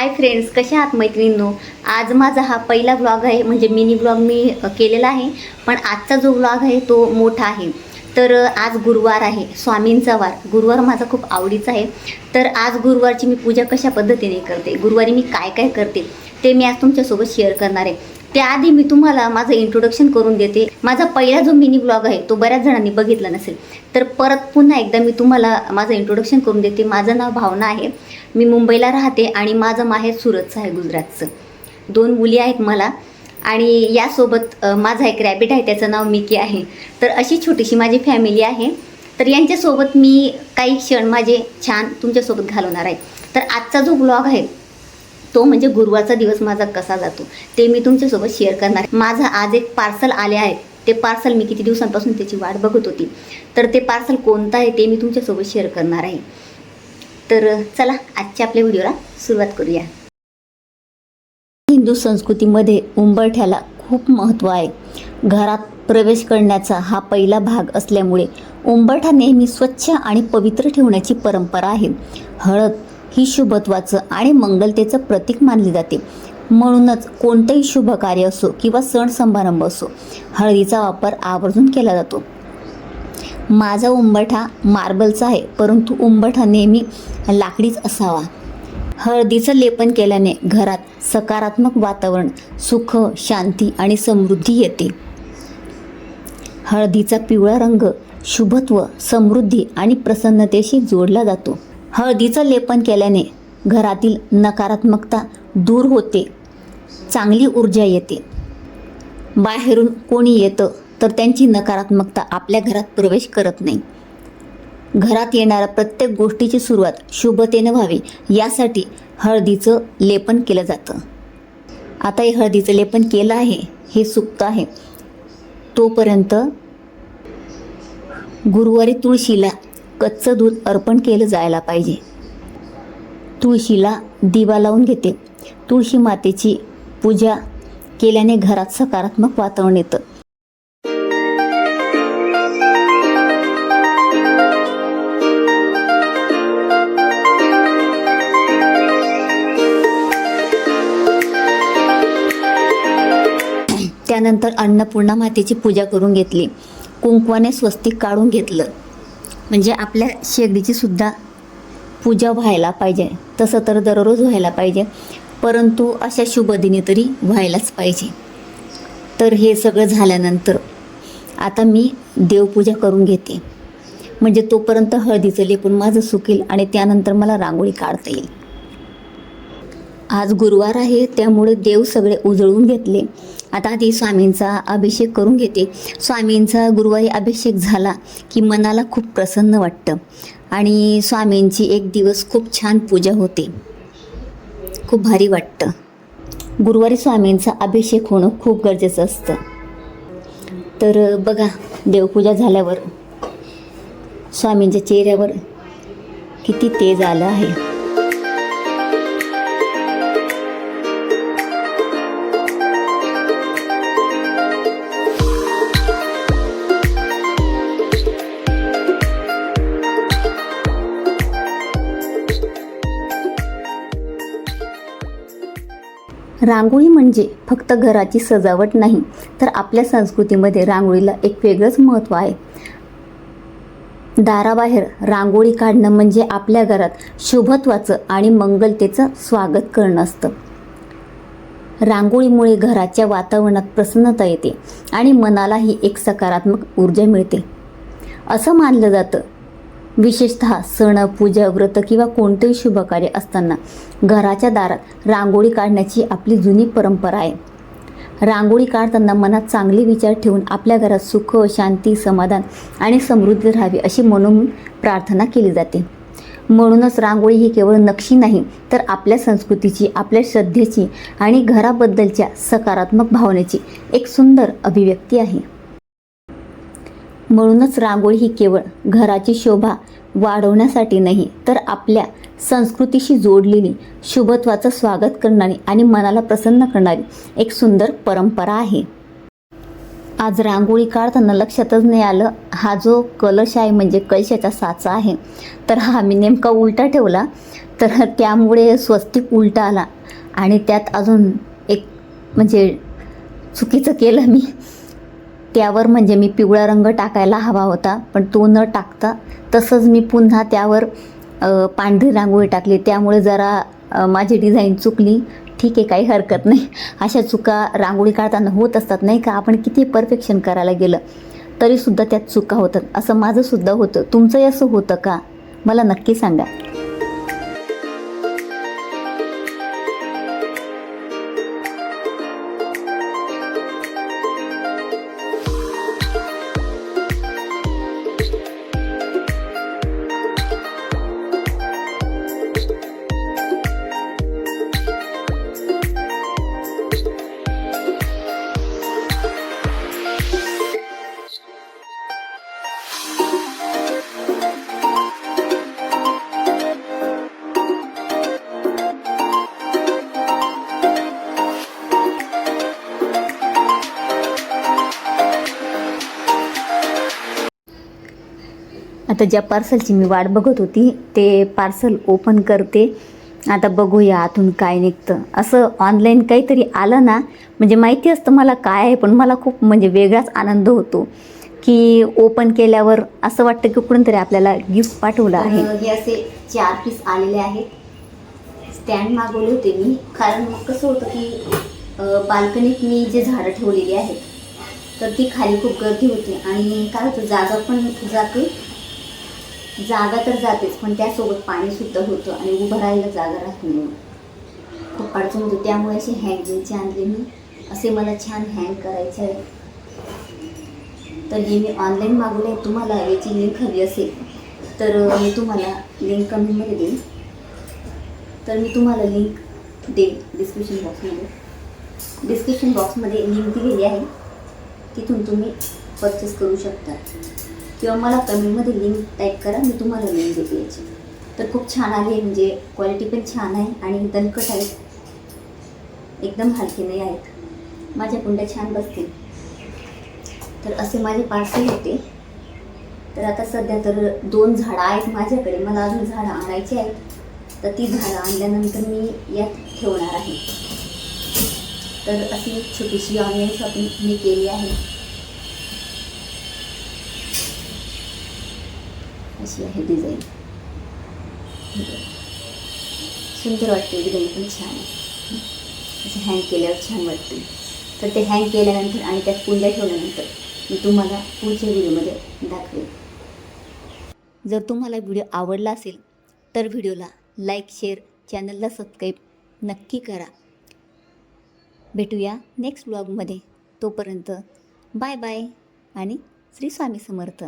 Hi friends, कशा आहात मैत्रिणींनो. आज माझा हा पहिला व्लॉग आहे, म्हणजे मिनी व्लॉग मी केलेला आहे. पण आजचा जो व्लॉग आहे तो मोठा आहे. तर आज गुरुवार आहे, स्वामींचा वार. गुरुवार माझा खूप आवडीचा आहे. तर आज गुरुवारची मी पूजा कशा पद्धतीने करते, गुरुवारी मी काय काय करते ते मी आज तुमच्यासोबत शेअर करणार आहे. त्याआधी मी तुम्हाला माझं इंट्रोडक्शन करून देते. माझा पहिला जो मिनी व्लॉग आहे तो बऱ्याच जणांनी बघितला नसेल, तर परत पुन्हा एकदा मी तुम्हाला माझं इंट्रोडक्शन करून देते. माझं नाव भावना आहे, मी मुंबईला राहते आणि माझं माहेर सुरतचं आहे, गुजरातचं. 2 मुली आहेत मला आणि यासोबत माझा एक रॅबिट आहे, त्याचं नाव मिकी आहे. तर अशी छोटीशी माझी फॅमिली आहे. तर यांच्यासोबत मी काही क्षण माझे छान तुमच्यासोबत घालवणार आहे. तर आजचा जो व्लॉग आहे तो म्हणजे गुरुवारचा दिवस माझा कसा जातो ते मी तुमच्यासोबत शेअर करणार आहे. माझं आज एक पार्सल आले आहे. ते पार्सल मी किती दिवसांपासून त्याची वाट बघत होती. तर ते पार्सल कोणतं आहे ते मी तुमच्यासोबत शेअर करणार आहे. तर चला आजच्या आपल्या व्हिडिओला सुरुवात करूया. हिंदू संस्कृतीमध्ये उंबरठ्याला खूप महत्त्व आहे. घरात प्रवेश करण्याचा हा पहिला भाग असल्यामुळे उंबरठा नेहमी स्वच्छ आणि पवित्र ठेवण्याची परंपरा आहे. हळद ही शुभत्वाचं आणि मंगलतेचं प्रतीक मानली जाते. म्हणूनच कोणतंही शुभ कार्य असो किंवा सण समारंभ असो, हळदीचा वापर आवर्जून केला जातो. माझा उंबरठा मार्बलचा आहे, परंतु उंबरठा नेहमी लाकडीच असावा. हळदीचं लेपन केल्याने घरात सकारात्मक वातावरण, सुख, शांती आणि समृद्धी येते. हळदीचा पिवळा रंग शुभत्व, समृद्धी आणि प्रसन्नतेशी जोडला जातो. हळदीचं लेपन केल्याने घरातील नकारात्मकता दूर होते, चांगली ऊर्जा येते. बाहेरून कोणी येतं तर त्यांची नकारात्मकता आपल्या घरात प्रवेश करत नाही. घरात येणाऱ्या प्रत्येक गोष्टीची सुरुवात शुभतेने व्हावी यासाठी हळदीचं लेपन केलं जातं. आता हे हळदीचं लेपन केलं आहे, हे सुक्त आहे. तोपर्यंत गुरुवारी तुळशीला कच्चं दूध अर्पण केलं जायला पाहिजे. तुळशीला दिवा लावून घेते. तुळशी मातेची पूजा केल्याने घरात सकारात्मक वातावरण येतं. त्यानंतर अन्नपूर्णा मातेची पूजा करून घेतली. कुंकवाने स्वस्तिक काढून घेतलं. म्हणजे आपल्या शेगडीची सुद्धा पूजा व्हायला पाहिजे. तसं तर दररोज व्हायला पाहिजे, परंतु अशा शुभदिनी तरी व्हायलाच पाहिजे. तर हे सगळं झाल्यानंतर आता मी देवपूजा करून घेते. म्हणजे तोपर्यंत हळदीचं लेपून माझं सुकेल आणि त्यानंतर मला रांगोळी काढता येईल. आज गुरुवार आहे, त्यामुळे देव सगळे उजळून घेतले. आता आधी स्वामींचा अभिषेक करून घेते. स्वामींचा गुरुवारी अभिषेक झाला की मनाला खूप प्रसन्न वाटतं आणि स्वामींची एक दिवस खूप छान पूजा होते, खूप भारी वाटतं. गुरुवारी स्वामींचा अभिषेक होणं खूप गरजेचं असतं. तर बघा, देवपूजा झाल्यावर स्वामींच्या चेहऱ्यावर किती तेज आलं आहे. रांगोळी म्हणजे फक्त घराची सजावट नाही, तर आपल्या संस्कृतीमध्ये रांगोळीला एक वेगळंच महत्त्व आहे. दाराबाहेर रांगोळी काढणं म्हणजे आपल्या घरात शुभत्वाचं आणि मंगलतेचं स्वागत करणं असतं. रांगोळीमुळे घराच्या वातावरणात प्रसन्नता येते आणि मनालाही एक सकारात्मक ऊर्जा मिळते असं मानलं जातं. विशेषतः सण, पूजा, व्रत किंवा कोणतेही शुभकार्य असताना घराच्या दारात रांगोळी काढण्याची आपली जुनी परंपरा आहे. रांगोळी काढताना मनात चांगले विचार ठेवून आपल्या घरात सुख, शांती, समाधान आणि समृद्धी राहावी अशी मनोमन प्रार्थना केली जाते. म्हणूनच रांगोळी ही केवळ नक्षी नाही, तर आपल्या संस्कृतीची, आपल्या श्रद्धेची आणि घराबद्दलच्या सकारात्मक भावनेची एक सुंदर अभिव्यक्ती आहे. म्हणूनच रांगोळी ही केवळ घराची शोभा वाढवण्यासाठी नाही, तर आपल्या संस्कृतीशी जोडलेली, शुभत्वाचं स्वागत करणारी आणि मनाला प्रसन्न करणारी एक सुंदर परंपरा आहे. आज रांगोळी काढताना लक्षातच नाही आलं, हा जो कलश आहे म्हणजे कलशाचा साचा आहे, तर हा मी नेमका उलटा ठेवला. तर त्यामुळे स्वस्तिक उलटा आला आणि त्यात अजून एक म्हणजे चुकीचं केलं मी. त्यावर म्हणजे मी पिवळा रंग टाकायला हवा होता, पण तो न टाकता तसंच मी पुन्हा त्यावर पांढरी रांगोळी टाकली. त्यामुळे जरा माझी डिझाईन चुकली. ठीक आहे, काही हरकत नाही. अशा चुका रांगोळी काढताना होत असतात नाही का. आपण किती परफेक्शन करायला गेलं तरीसुद्धा त्यात चुका होतात. असं माझंसुद्धा होतं. तुमचंही असं होतं का? मला नक्की सांगा. आता ज्या पार्सलची मी वाट बघत होती ते पार्सल ओपन करते. आता बघूया आतून काय निघतं. असं ऑनलाईन काहीतरी आलं ना, म्हणजे माहिती असतं मला काय आहे, पण मला खूप म्हणजे वेगळाच आनंद होतो की ओपन केल्यावर असं वाटतं की कुठून तरी आपल्याला गिफ्ट पाठवलं आहे. हे असे 4 पीस आलेले आहेत. स्टँड मागवले होते मी, कारण मग कसं होतं की बाल्कनीत मी जे झाडं ठेवलेली आहेत तर ती खाली खूप गर्दी होती आणि काय होतं, जागा पण जाते. जागा तर जातेच, पण त्यासोबत पाणीसुद्धा होतं आणि उभं राहायला जागा राहत नाही. खूप अडचण होती. त्यामुळे असे हँगिंगचे आणले मी. असे मला छान हँग करायचे आहे. तर हे मी ऑनलाईन मागवले आहे. तुम्हाला याची लिंक हवी असेल तर मी तुम्हाला लिंक कमेंटमध्ये देईन. तर मी तुम्हाला लिंक देईन डिस्क्रिप्शन बॉक्समध्ये लिंक दिलेली आहे. तिथून तुम्ही परचेस करू शकता किंवा मला कमेंटमध्ये लिंक टाईप करा, मी तुम्हाला लिंक देते याची. तर खूप छान आहे, म्हणजे क्वालिटी पण छान आहे आणि दणकट आहेत, एकदम हलके नाही आहेत. माझ्या कुंड्या छान बसतील. तर असे माझे पार्सल होते. तर आता सध्या तर 2 झाडं आहेत माझ्याकडे. मला अजून झाडं आणायची आहेत. तर ती झाडं आणल्यानंतर मी यात ठेवणार आहे. तर अशी छोटीशी ऑनलाईन शॉपिंग मी केली आहे. अशी आहे डिझाईन. सुंदर वाटते, डिझाईन पण छान आहे. असं हँग केल्यावर छान वाटते. तर ते हँग केल्यानंतर आणि त्यात कुंड्या ठेवल्यानंतर मी तुम्हाला पुढच्या व्हिडिओमध्ये दाखवेन. जर तुम्हाला व्हिडिओ आवडला असेल तर व्हिडिओला लाईक, शेअर, चॅनलला सबस्क्राईब नक्की करा. भेटूया नेक्स्ट ब्लॉगमध्ये. तोपर्यंत बाय बाय आणि श्री स्वामी समर्थ.